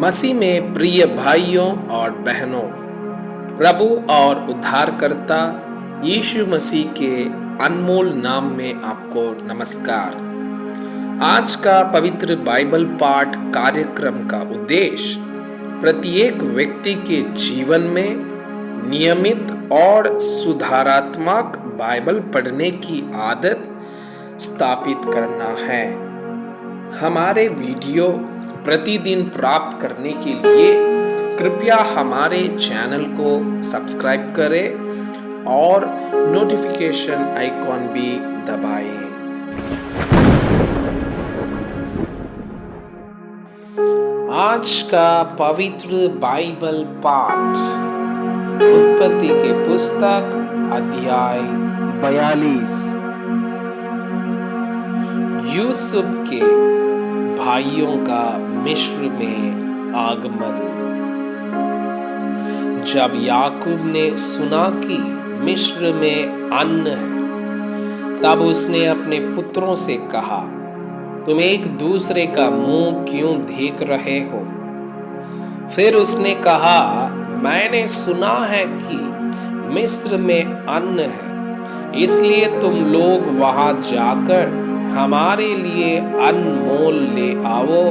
मसीह में प्रिय भाइयों और बहनों, प्रभु और उद्धारकर्ता यीशु मसीह के अनमोल नाम में आपको नमस्कार। आज का पवित्र बाइबल पाठ कार्यक्रम का उद्देश्य प्रत्येक व्यक्ति के जीवन में नियमित और सुधारात्मक बाइबल पढ़ने की आदत स्थापित करना है। हमारे वीडियो प्रतिदिन प्राप्त करने के लिए कृपया हमारे चैनल को सब्सक्राइब करें और नोटिफिकेशन आइकॉन भी दबाएं। आज का पवित्र बाइबल पाठ उत्पत्ति के पुस्तक अध्याय 42। यूसुफ के भाइयों का मिस्र में आगमन। जब याकूब ने सुना कि मिस्र में अन्न है, तब उसने अपने पुत्रों से कहा, तुम एक दूसरे का मुंह क्यों देख रहे हो? फिर उसने कहा, मैंने सुना है कि मिस्र में अन्न है, इसलिए तुम लोग वहां जाकर हमारे लिए अनमोल ले आओ,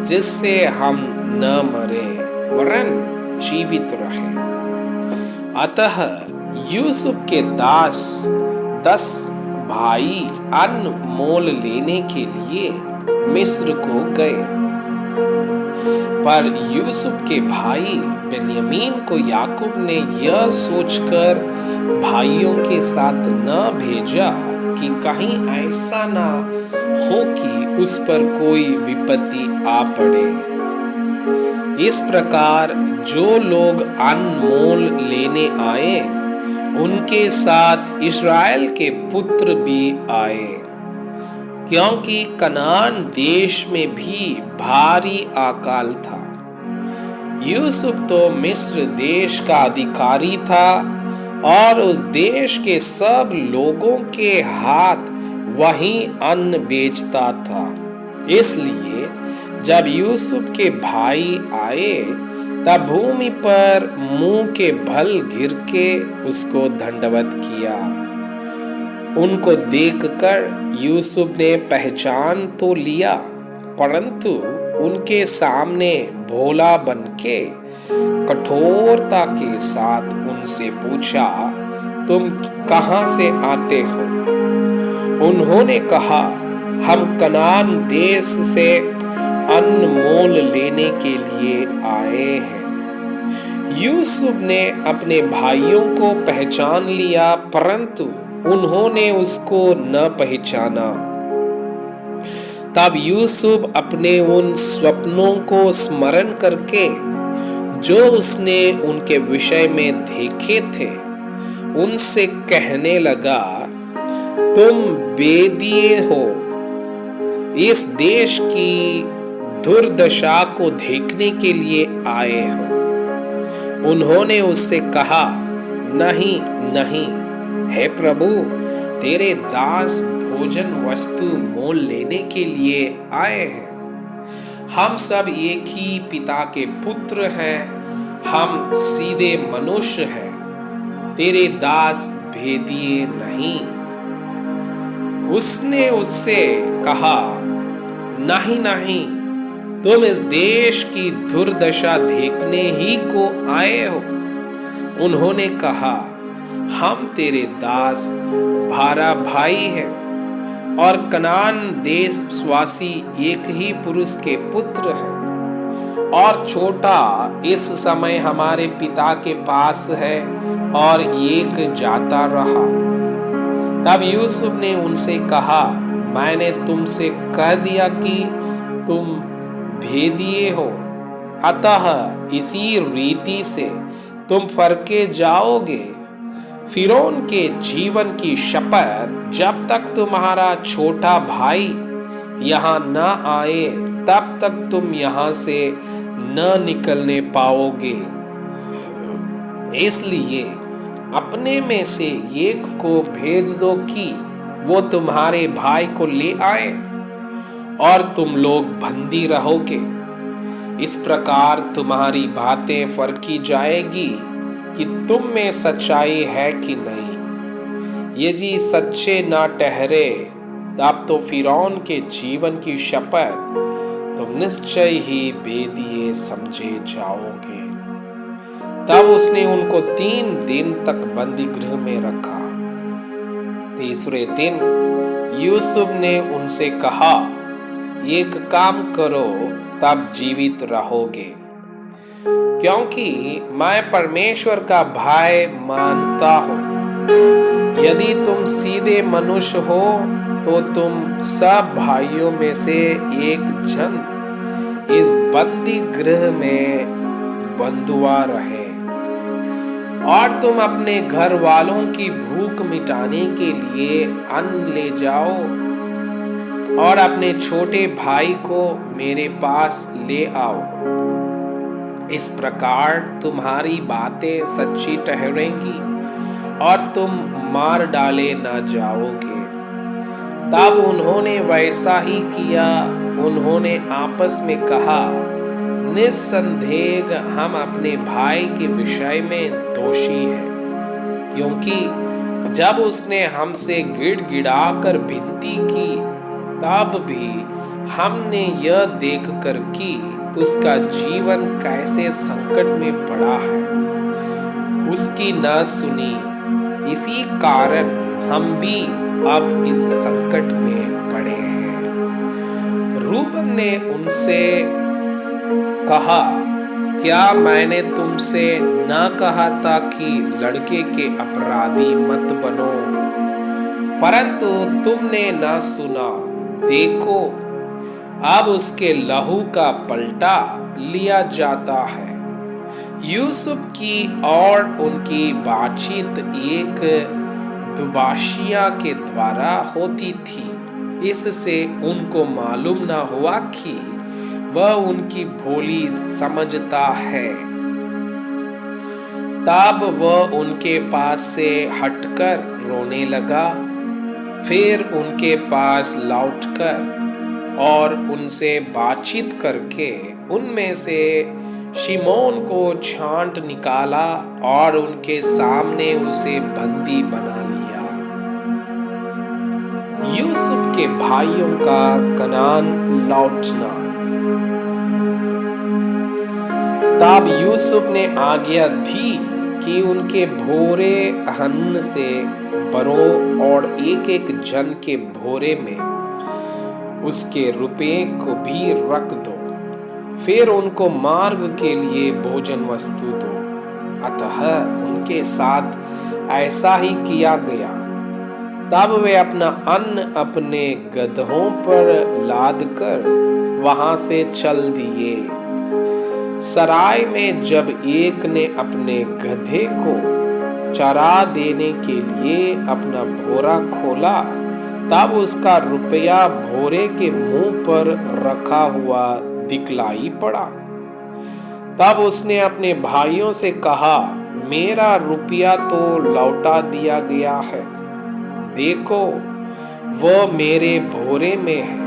जिससे हम न मरे वरन जीवित रहे। अतः यूसुफ के 10 भाई अनमोल लेने के लिए मिस्र को गए। पर यूसुफ के भाई बेन्यामीन को याकूब ने यह सोचकर भाइयों के साथ न भेजा कि कहीं ऐसा ना हो कि उस पर कोई विपत्ति आ पड़े। इस प्रकार जो लोग अनमोल लेने आए, उनके साथ इस्राएल के पुत्र भी आए, क्योंकि कनान देश में भी भारी अकाल था। यूसुफ तो मिस्र देश का अधिकारी था और उस देश के सब लोगों के हाथ वहीं अन्न बेचता था। इसलिए जब यूसुफ के भाई आए, तब भूमि पर मुंह के बल गिर के उसको दंडवत किया। उनको देखकर यूसुफ ने पहचान तो लिया, परंतु उनके सामने भोला बनके कठोरता के साथ उनसे पूछा, तुम कहां से आते हो? उन्होंने कहा, हम कनान देश से अनमोल लेने के लिए आए हैं। यूसुफ ने अपने भाइयों को पहचान लिया, परंतु उन्होंने उसको न पहचाना। तब यूसुफ अपने उन स्वप्नों को स्मरण करके जो उसने उनके विषय में देखे थे, उनसे कहने लगा, तुम बेदिए हो, इस देश की दुर्दशा को देखने के लिए आए हो। उन्होंने उससे कहा, नहीं नहीं, हे प्रभु, तेरे दास भोजन वस्तु मोल लेने के लिए आए हैं। हम सब एक ही पिता के पुत्र हैं, हम सीधे मनुष्य हैं, तेरे दास भेदिए नहीं। उसने उससे कहा, नहीं नहीं, तुम इस देश की दुर्दशा देखने ही को आए हो। उन्होंने कहा, हम तेरे दास 12 भाई हैं और कनान देशवासी एक ही पुरुष के पुत्र हैं, और छोटा इस समय हमारे पिता के पास है और एक जाता रहा। तब यूसुफ ने उनसे कहा, मैंने तुमसे कह दिया कि तुम भेदिए हो, अतः इसी रीति से तुम फरके जाओगे। फिरौन के जीवन की शपथ, जब तक तुम्हारा छोटा भाई यहाँ न आए, तब तक तुम यहाँ से न निकलने पाओगे। इसलिए अपने में से एक को भेज दो कि वो तुम्हारे भाई को ले आए और तुम लोग बंदी रहोगे। इस प्रकार तुम्हारी बातें फर्की जाएगी कि तुम में सच्चाई है कि नहीं। यदि सच्चे ना ठहरे तब तो फिरौन के जीवन की शपथ तुम निश्चय ही बेदिए समझे जाओगे। तब उसने उनको 3 दिन तक बंदी गृह में रखा। तीसरे दिन यूसुफ ने उनसे कहा, एक काम करो तब जीवित रहोगे, क्योंकि मैं परमेश्वर का भय मानता हूँ। यदि तुम सीधे मनुष्य हो तो तुम सब भाइयों में से एक जन इस बंदी गृह में बंधुआ रहे, और तुम अपने घर वालों की भूख मिटाने के लिए अन्न ले जाओ और अपने छोटे भाई को मेरे पास ले आओ। इस प्रकार तुम्हारी बातें सच्ची ठहरेंगी और तुम मार डाले न जाओगे। तब उन्होंने वैसा ही किया। उन्होंने आपस में कहा, निस्संदेह हम अपने भाई के विषय में दोषी हैं, क्योंकि जब उसने हमसे गिड़गिड़ाकर विनती की तब भी हमने यह देखकर कि उसका जीवन कैसे संकट में पड़ा है, उसकी न सुनी। इसी कारण हम भी अब इस संकट में पड़े हैं। रूबन ने उनसे कहा, क्या मैंने तुमसे न कहा था कि लड़के के अपराधी मत बनो? परंतु तुमने न सुना। देखो, अब उसके लहू का पलटा लिया जाता है। यूसुफ की और उनकी बातचीत एक दुभाषिया के द्वारा होती थी। इससे उनको मालूम न हुआ कि वह उनकी भोली समझता है। तब वह उनके पास से हटकर रोने लगा। फिर उनके पास लौटकर और उनसे बातचीत करके उनमें से शिमोन को छांट निकाला और उनके सामने उसे बंदी बना लिया। यूसुफ के भाइयों का कनान लौटना। तब यूसुफ ने आज्ञा दी कि उनके भोरे अन्न से भरो और एक जन के भोरे में उसके रुपये को भी रख दो। फिर उनको मार्ग के लिए भोजन वस्तु दो। अतः उनके साथ ऐसा ही किया गया। तब वे अपना अन्न अपने गदहों पर लाद कर वहां से चल दिए। सराय में जब एक ने अपने गधे को चरा देने के लिए अपना भोरा खोला, तब उसका रुपया भोरे के मुंह पर रखा हुआ दिखलाई पड़ा। तब उसने अपने भाइयों से कहा, मेरा रुपया तो लौटा दिया गया है। देखो, वह मेरे भोरे में है।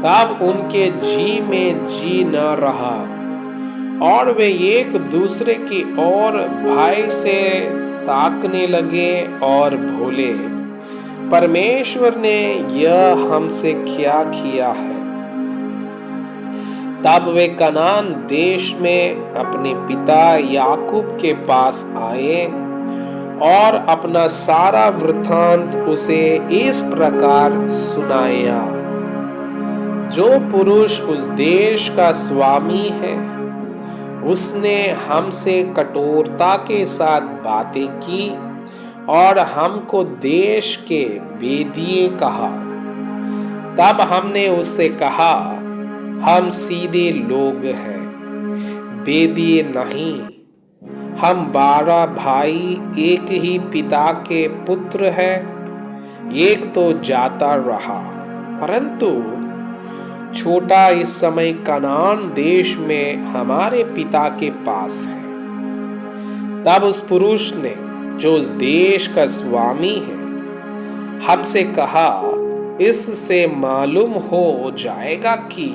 तब उनके जी में जी न रहा और वे एक दूसरे की ओर भय से ताकने लगे और बोले, परमेश्वर ने यह हमसे क्या किया है? तब वे कनान देश में अपने पिता याकूब के पास आए और अपना सारा वृत्तांत उसे इस प्रकार सुनाया। जो पुरुष उस देश का स्वामी है, उसने हमसे कठोरता के साथ बातें की और हमको देश के बेदिए कहा। तब हमने उससे कहा, हम सीधे लोग हैं, बेदिए नहीं। हम 12 भाई एक ही पिता के पुत्र हैं। एक तो जाता रहा, परंतु छोटा इस समय कनान देश में हमारे पिता के पास है। तब उस पुरुष ने, जो उस देश का स्वामी है, हमसे कहा, इससे मालूम हो जाएगा कि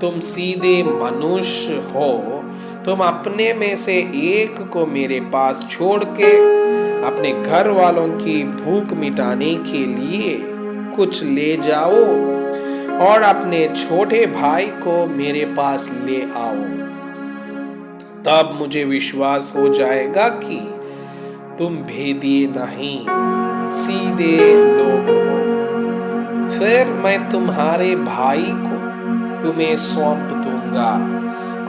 तुम सीधे मनुष्य हो, तुम अपने में से एक को मेरे पास छोड़ के अपने घर वालों की भूख मिटाने के लिए कुछ ले जाओ और अपने छोटे भाई को मेरे पास ले आओ। तब मुझे विश्वास हो जाएगा कि तुम भेदिए नहीं, सीधे लोग हो। फिर मैं तुम्हारे भाई को तुम्हें सौंप दूंगा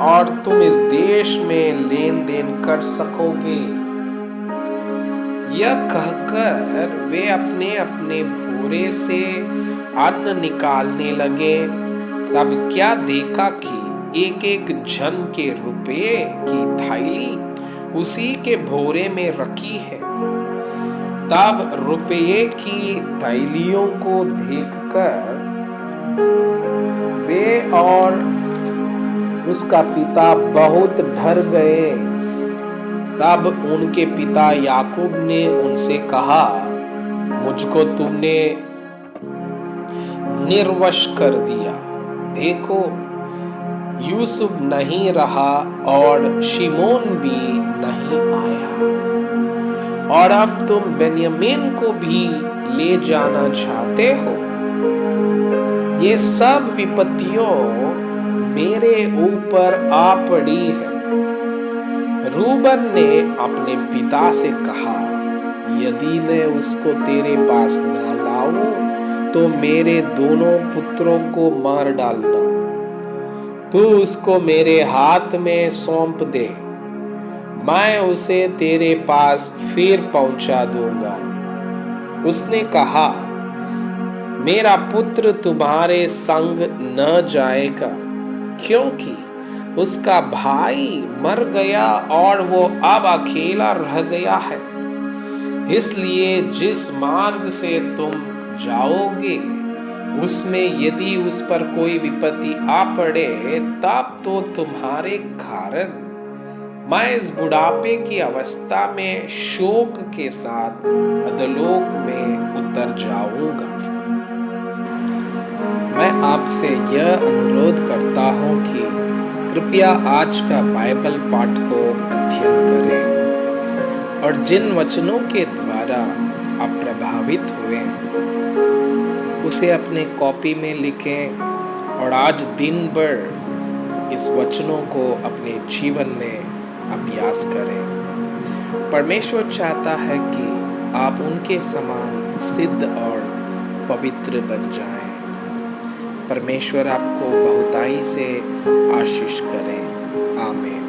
और तुम इस देश में लेन देन कर सकोगे। यह कहकर वे अपने अपने भोरे से अन्न निकालने लगे। तब क्या देखा कि एक एक जन के रुपये की थैली उसी के भोरे में रखी है। तब रुपये की थैलियों को देखकर वे और उसका पिता बहुत डर गए। तब उनके पिता याकूब ने उनसे कहा, मुझको तुमने निर्वश कर दिया। देखो, यूसुफ नहीं रहा और शिमोन भी नहीं आया, और अब तुम बेन्यामीन को भी ले जाना चाहते हो। ये सब विपत्तियों मेरे ऊपर आ पड़ी है। रूबन ने अपने पिता से कहा, यदि मैं उसको तेरे पास न लाऊं तो मेरे दोनों पुत्रों को मार डालना। तू उसको मेरे हाथ में सौंप दे, मैं उसे तेरे पास फिर पहुंचा दूंगा। उसने कहा, मेरा पुत्र तुम्हारे संग न जाएगा, क्योंकि उसका भाई मर गया और वो अब अकेला रह गया है। इसलिए जिस मार्ग से तुम जाओगे उसमें यदि उस पर कोई विपत्ति आ पड़े, तब तो तुम्हारे कारण मैं इस बुढ़ापे की अवस्था में शोक के साथ अधोलोक में उतर जाऊंगा। मैं आपसे यह अनुरोध करता हूं कि कृपया आज का बाइबल पाठ को अध्ययन करें और जिन वचनों के द्वारा आप प्रभावित हुए उसे अपने कॉपी में लिखें और आज दिन भर इस वचनों को अपने जीवन में अभ्यास करें। परमेश्वर चाहता है कि आप उनके समान सिद्ध और पवित्र बन जाएं। परमेश्वर आपको बहुताई से आशीष करें। आमीन।